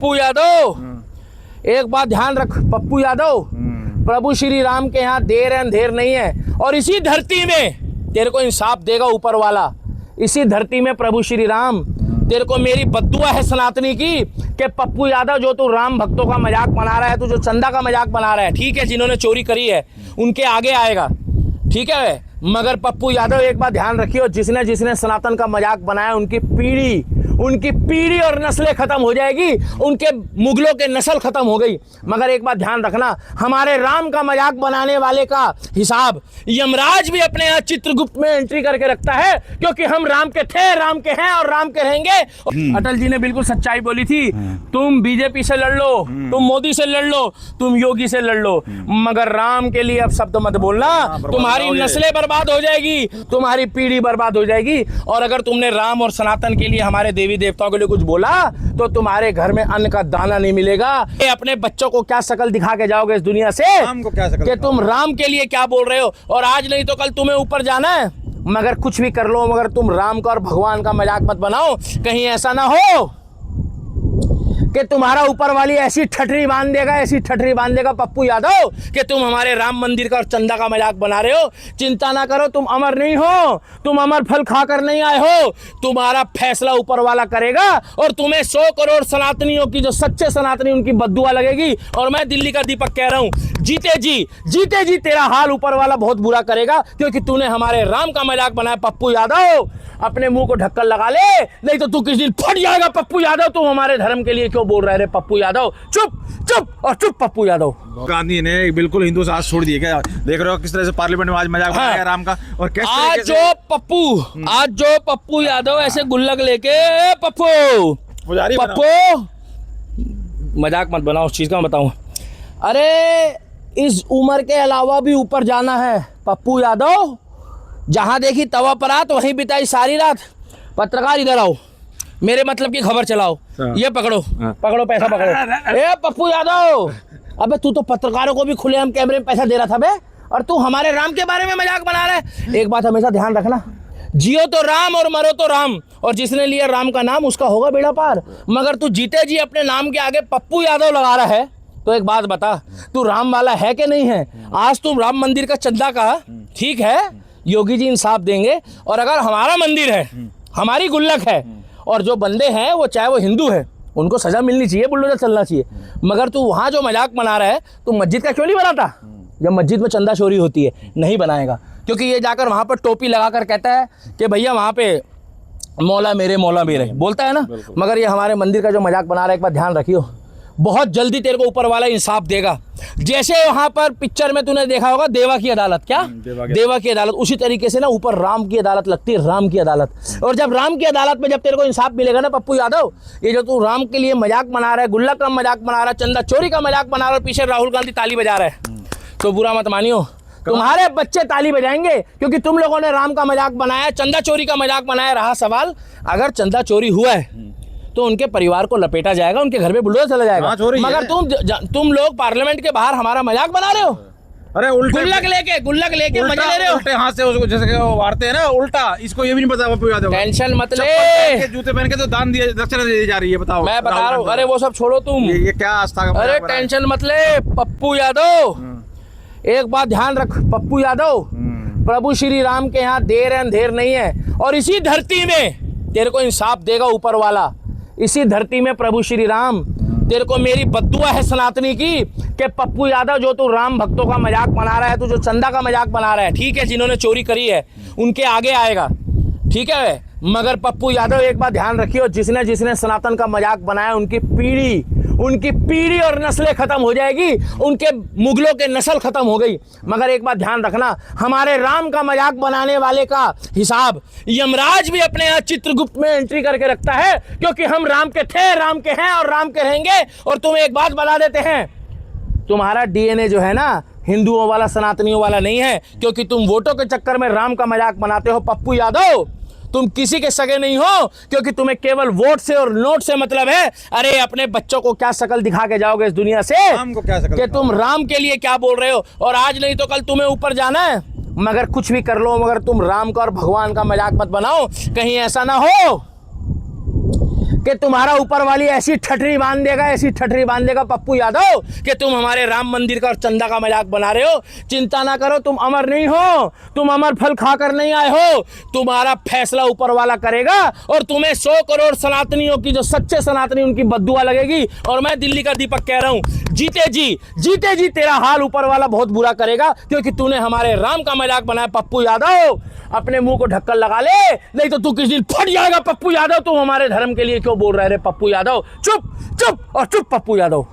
पप्पू यादव, एक बात ध्यान रख पप्पू यादव, प्रभु श्री राम के यहाँ देर अंधेर नहीं है और इसी धरती में तेरे को इंसाफ देगा ऊपर वाला। इसी धरती में प्रभु श्री राम, तेरे को मेरी बद्दुआ है सनातनी की कि पप्पू यादव जो तू राम भक्तों का मजाक बना रहा है, तू जो चंदा का मजाक बना रहा है, ठीक है, जिन्होंने चोरी करी है उनके आगे आएगा, ठीक है, मगर पप्पू यादव एक बात ध्यान रखियो, जिसने जिसने सनातन का मजाक बनाया उनकी पीढ़ी और नस्लें खत्म हो जाएगी, उनके मुगलों के नस्ल खत्म हो गई। मगर एक बात ध्यान रखना, हमारे राम का मजाक बनाने वाले का हिसाब यमराज भी अपने यहाँ चित्रगुप्त में एंट्री करके रखता है, क्योंकि हम राम के थे, राम के हैं और राम के रहेंगे। अटल जी ने बिल्कुल सच्चाई बोली थी, तुम बीजेपी से लड़ लो, तुम मोदी से लड़ लो, तुम योगी से लड़ लो, मगर राम के लिए अब शब्द मत बोलना, तुम्हारी नस्लें बर्बाद हो जाएगी, तुम्हारी पीढ़ी बर्बाद हो जाएगी। और अगर तुमने राम और सनातन के लिए, हमारे देवी देवताओं के लिए कुछ बोला तो तुम्हारे घर में अन्न का दाना नहीं मिलेगा। ये अपने बच्चों को क्या शकल दिखा के जाओगे इस दुनिया से कि तुम राम के लिए क्या बोल रहे हो, और आज नहीं तो कल तुम्हें ऊपर जाना है। मगर कुछ भी कर लो, मगर तुम राम का और भगवान का मजाक मत बनाओ, कहीं ऐसा ना हो कि तुम्हारा ऊपर वाली ऐसी ठटरी बांध देगा पप्पू यादव कि तुम हमारे राम मंदिर का और चंदा का मजाक बना रहे हो। चिंता ना करो, तुम अमर नहीं हो, तुम अमर फल खाकर नहीं आए हो, तुम्हारा फैसला ऊपर वाला करेगा और तुम्हें 100 करोड़ सनातनियों की, जो सच्चे सनातनी, उनकी बद्दुआ लगेगी। और मैं दिल्ली का दीपक कह रहा हूं, जीते जी तेरा हाल ऊपर वाला बहुत बुरा करेगा, क्योंकि तूने हमारे राम का मजाक बनाया। पप्पू यादव, अपने मुंह को ढक्कन लगा ले, नहीं तो तू किस दिन फट जाएगा। पप्पू यादव, तुम हमारे धर्म के लिए क्यों बोल रहे रे पप्पू यादव? चुप पप्पू यादव। गांधी ने बिल्कुल हिंदू साथ छोड़ दिए क्या? देख रहे हो किस तरह से पार्लियामेंट में आज मजाक बनाया राम का। और कैसे आज जो पप्पू यादव ऐसे गुल्लक लेके, पप्पू मजाक मत बनाओ, उस चीज का मैं बताऊं। अरे इस उम्र के अलावा भी ऊपर जाना है पप्पू यादव। जहां देखी तवा पर रात, वहीं बिताई सारी रात। पत्रकार इधर आओ, मेरे मतलब की खबर चलाओ। ये पकड़ो पैसा पकड़ो। ए पप्पू यादव, अबे तू तो पत्रकारों को भी खुलेआम कैमरे में पैसा दे रहा था बे, और तू हमारे राम के बारे में मजाक बना रहा है। एक बात हमेशा ध्यान रखना, जियो तो राम और मरो तो राम, और जिसने लिया राम का नाम उसका होगा बेड़ा पार। मगर तू जीते जी अपने नाम के आगे पप्पू यादव लगा रहा है, तो एक बात बता, तू राम वाला है कि नहीं है? आज तू राम मंदिर का चंदा का, ठीक है, योगी जी इंसाफ देंगे। और अगर हमारा मंदिर है, हमारी गुल्लक है, और जो बंदे हैं वो चाहे वो हिंदू है, उनको सजा मिलनी चाहिए, बुलडोजर चलना चाहिए। मगर तू वहाँ जो मजाक बना रहा है, तू मस्जिद का क्यों नहीं बनाता? जब मस्जिद में चंदा चोरी होती है, नहीं बनाएगा, क्योंकि ये जाकर वहाँ पर टोपी लगाकर कहता है कि भैया वहाँ पे मौला मेरे बोलता है ना। मगर ये हमारे मंदिर का जो मजाक बना रहा है, एक बात ध्यान रखियो, बहुत जल्दी तेरे को ऊपर वाला इंसाफ देगा। जैसे वहां पर पिक्चर में तूने देखा होगा देवा की अदालत, क्या देवा की अदालत, उसी तरीके से ना ऊपर राम की अदालत लगती है, राम की अदालत। और जब राम की अदालत में जब तेरे को इंसाफ मिलेगा ना पप्पू यादव, ये जो तू राम के लिए मजाक बना रहा है, गुल्लक का मजाक बना रहा है, चंदा चोरी का मजाक बना रहा है, पीछे राहुल गांधी ताली बजा रहा है, तो बुरा मत मानियो, तुम्हारे बच्चे ताली बजाएंगे, क्योंकि तुम लोगों ने राम का मजाक बनाया, चंदा चोरी का मजाक बनाया। रहा सवाल, अगर चंदा चोरी हुआ है तो उनके परिवार को लपेटा जाएगा, उनके घर में बुलडोजर चला जाएगा। मगर तुम लोग पार्लियामेंट के बाहर हमारा मजाक बना रहे हो। अरे उल्टे गुल्लक लेके मजा ले रहे हो, उल्टे हाथ से उसको जैसे वो मारते हैं ना उल्टा, इसको ये भी नहीं पता पप्पू यादव। टेंशन मत ले, जूते पहन के तो दान दिया, दक्षिणा दी जा रही है, बताओ। मैं बता रहा हूँ, अरे वो सब छोड़ो तुम, ये क्या आस्था का। अरे टेंशन मत ले पप्पू यादव, एक बात ध्यान रख पप्पू यादव, प्रभु श्री राम के यहाँ देर अंधेर नहीं है और इसी धरती में तेरे को इंसाफ देगा ऊपर वाला। इसी धरती में प्रभु श्री राम, तेरे को मेरी बद्दुआ है सनातनी की कि पप्पू यादव जो तू राम भक्तों का मजाक बना रहा है, तू जो चंदा का मजाक बना रहा है, ठीक है, जिन्होंने चोरी करी है उनके आगे आएगा, ठीक है। मगर पप्पू यादव एक बात ध्यान रखियो, जिसने जिसने सनातन का मजाक बनाया उनकी पीढ़ी और नस्लें खत्म हो जाएगी, उनके मुगलों के नस्ल खत्म हो गई। मगर एक बात ध्यान रखना, हमारे राम का मजाक बनाने वाले का हिसाब यमराज भी अपने यहाँ चित्रगुप्त में एंट्री करके रखता है, क्योंकि हम राम के थे, राम के हैं और राम के रहेंगे। और तुम्हें एक बात बता देते हैं, तुम्हारा डीएनए जो है ना हिंदुओं वाला, सनातनियों वाला नहीं है, क्योंकि तुम वोटों के चक्कर में राम का मजाक बनाते हो। पप्पू यादव, तुम किसी के सगे नहीं हो, क्योंकि तुम्हें केवल वोट से और नोट से मतलब है। अरे अपने बच्चों को क्या शकल दिखा के जाओगे इस दुनिया से कि तुम राम के लिए क्या बोल रहे हो, और आज नहीं तो कल तुम्हें ऊपर जाना है। मगर कुछ भी कर लो, मगर तुम राम का और भगवान का मजाक मत बनाओ, कहीं ऐसा ना हो कि तुम्हारा ऊपर वाली ऐसी ठठरी बांध देगा, ऐसी ठठरी बांध देगा पप्पू यादव कि तुम हमारे राम मंदिर का और चंदा का मजाक बना रहे हो। चिंता ना करो, तुम अमर नहीं हो, तुम अमर फल खाकर नहीं आए हो। तुम्हारा फैसला ऊपर वाला करेगा और तुम्हें 100 करोड़ सनातनियों की, जो सच्चे सनातनी, उनकी बद्दुआ लगेगी। और मैं दिल्ली का दीपक कह रहा हूं, जीते जी तेरा हाल ऊपर वाला बहुत बुरा करेगा, क्योंकि तूने हमारे राम का मजाक बनाया। पप्पू यादव, अपने मुंह को ढक्कन लगा ले, नहीं तो तू किस दिन फट जाएगा। पप्पू यादव, तुम हमारे धर्म के लिए क्यों बोल रहे रे पप्पू यादव? चुप और चुप पप्पू यादव।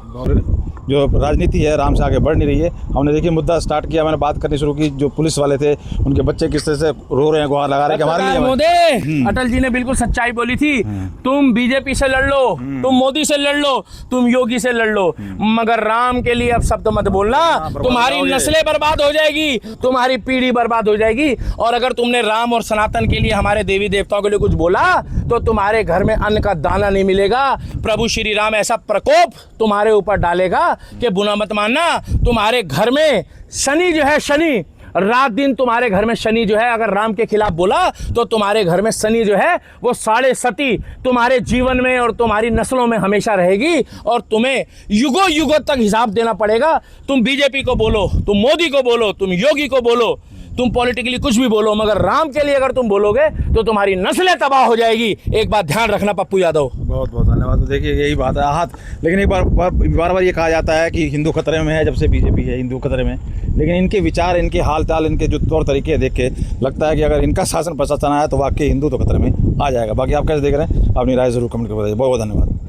जो राजनीति है राम से आगे बढ़ नहीं रही है। हमने देखिए मुद्दा स्टार्ट किया, मैंने बात करनी शुरू की, जो पुलिस वाले थे उनके बच्चे किस तरह से रो रहे हैं, गुहार लगा रहे हैं कि हमारे लिए। मोदी, अटल जी ने बिल्कुल सच्चाई बोली थी, तुम बीजेपी से लड़ लो, तुम मोदी से लड़ लो, तुम योगी से लड़ लो, मगर राम के लिए अब शब्द मत बोलना। तुम्हारी नस्लें बर्बाद हो जाएगी, तुम्हारी पीढ़ी बर्बाद हो जाएगी। और अगर तुमने राम और सनातन के लिए, हमारे देवी देवताओं के लिए कुछ बोला तो तुम्हारे घर में अन्न का दाना नहीं मिलेगा। प्रभु श्री राम ऐसा प्रकोप तुम्हारे ऊपर डालेगा कि बुरा मत मानना। तुम्हारे घर में शनि जो है, शनि रात दिन तुम्हारे घर में शनि जो है, अगर राम के खिलाफ बोला तो तुम्हारे घर में शनि जो है वो 7.5 तुम्हारे जीवन में और तुम्हारी नस्लों में हमेशा रहेगी। और तुम्हें युगों युगों तक हिसाब देना पड़ेगा। तुम बीजेपी को बोलो, तुम मोदी को बोलो, तुम योगी को बोलो, तुम पॉलिटिकली कुछ भी बोलो, मगर राम के लिए अगर तुम बोलोगे तो तुम्हारी नस्लें तबाह हो जाएगी। एक बात ध्यान रखना पप्पू यादव। बहुत बहुत धन्यवाद। तो देखिए यही बात है आहत, लेकिन एक बार ये कहा जाता है कि हिंदू खतरे में है, जब से बीजेपी है हिंदू खतरे में। लेकिन इनके विचार, इनके हाल चाल, इनके जो तौर तरीके देख के लगता है कि अगर इनका शासन प्रशासन आया तो वाकई हिंदू तो खतरे में आ जाएगा। बाकी आप कैसे देख रहे हैं, अपनी राय जरूर कमेंट कर बताइए। बहुत बहुत धन्यवाद।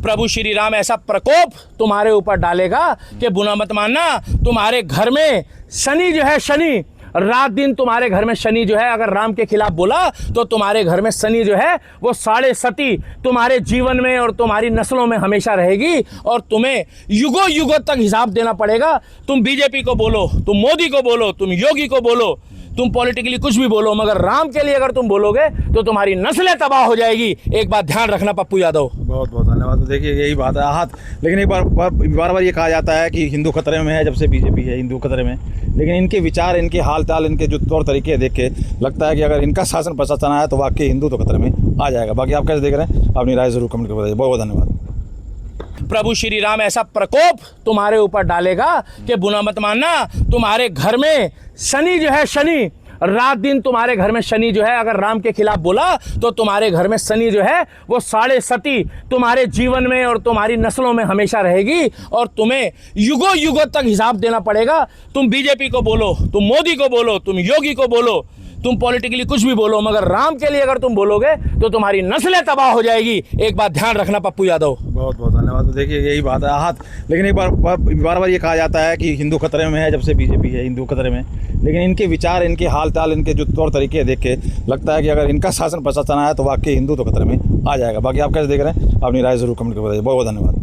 प्रभु श्री राम ऐसा प्रकोप तुम्हारे ऊपर डालेगा कि बुरा मत मानना। तुम्हारे घर में शनि जो है, शनि रात दिन तुम्हारे घर में शनि जो है, अगर राम के खिलाफ बोला तो तुम्हारे घर में शनि जो है वो 7.5 तुम्हारे जीवन में और तुम्हारी नस्लों में हमेशा रहेगी। और तुम्हें युगों युगों तक हिसाब देना पड़ेगा। तुम बीजेपी को बोलो, तुम मोदी को बोलो, तुम योगी को बोलो, तुम पॉलिटिकली कुछ भी बोलो, मगर राम के लिए अगर तुम बोलोगे तो तुम्हारी नस्लें तबाह हो जाएगी। एक बात ध्यान रखना पप्पू यादव। बहुत बहुत धन्यवाद। तो देखिए यही बात है आहत, लेकिन एक बार ये कहा जाता है कि हिंदू खतरे में है, जब से बीजेपी है हिंदू खतरे में। लेकिन इनके विचार, इनके हाल चाल, इनके जो तौर तरीके देख के लगता है कि अगर इनका शासन प्रशासन आया तो वाकई हिंदू तो खतरे में आ जाएगा। बाकी आप कैसे देख रहे हैं, अपनी राय जरूर कमेंट कर बताइए। बहुत बहुत धन्यवाद। प्रभु श्री राम ऐसा प्रकोप तुम्हारे ऊपर डालेगा कि बुरा मत मानना। तुम्हारे घर में शनि जो है, शनि रात दिन तुम्हारे घर में शनि जो है, अगर राम के खिलाफ बोला तो तुम्हारे घर में शनि जो है वो 7.5 तुम्हारे जीवन में और तुम्हारी नस्लों में हमेशा रहेगी। और तुम्हें युगों युगों तक हिसाब देना पड़ेगा। तुम बीजेपी को बोलो, तुम मोदी को बोलो, तुम योगी को बोलो, तुम पॉलिटिकली कुछ भी बोलो, मगर राम के लिए अगर तुम बोलोगे तो तुम्हारी नस्लें तबाह हो जाएगी। एक बात ध्यान रखना पप्पू यादव। बहुत बहुत धन्यवाद। तो देखिए यही बात है आहत, लेकिन एक बार ये कहा जाता है कि हिंदू खतरे में है, जब से बीजेपी है हिंदू खतरे में। लेकिन इनके विचार, इनके हाल चाल, इनके जो तौर तरीके देख के लगता है कि अगर इनका शासन प्रशासन आया तो वाकई हिंदू तो खतरे में आ जाएगा। बाकी आप कैसे देख रहे हैं, अपनी राय जरूर कमेंट कर बताइए। बहुत बहुत धन्यवाद।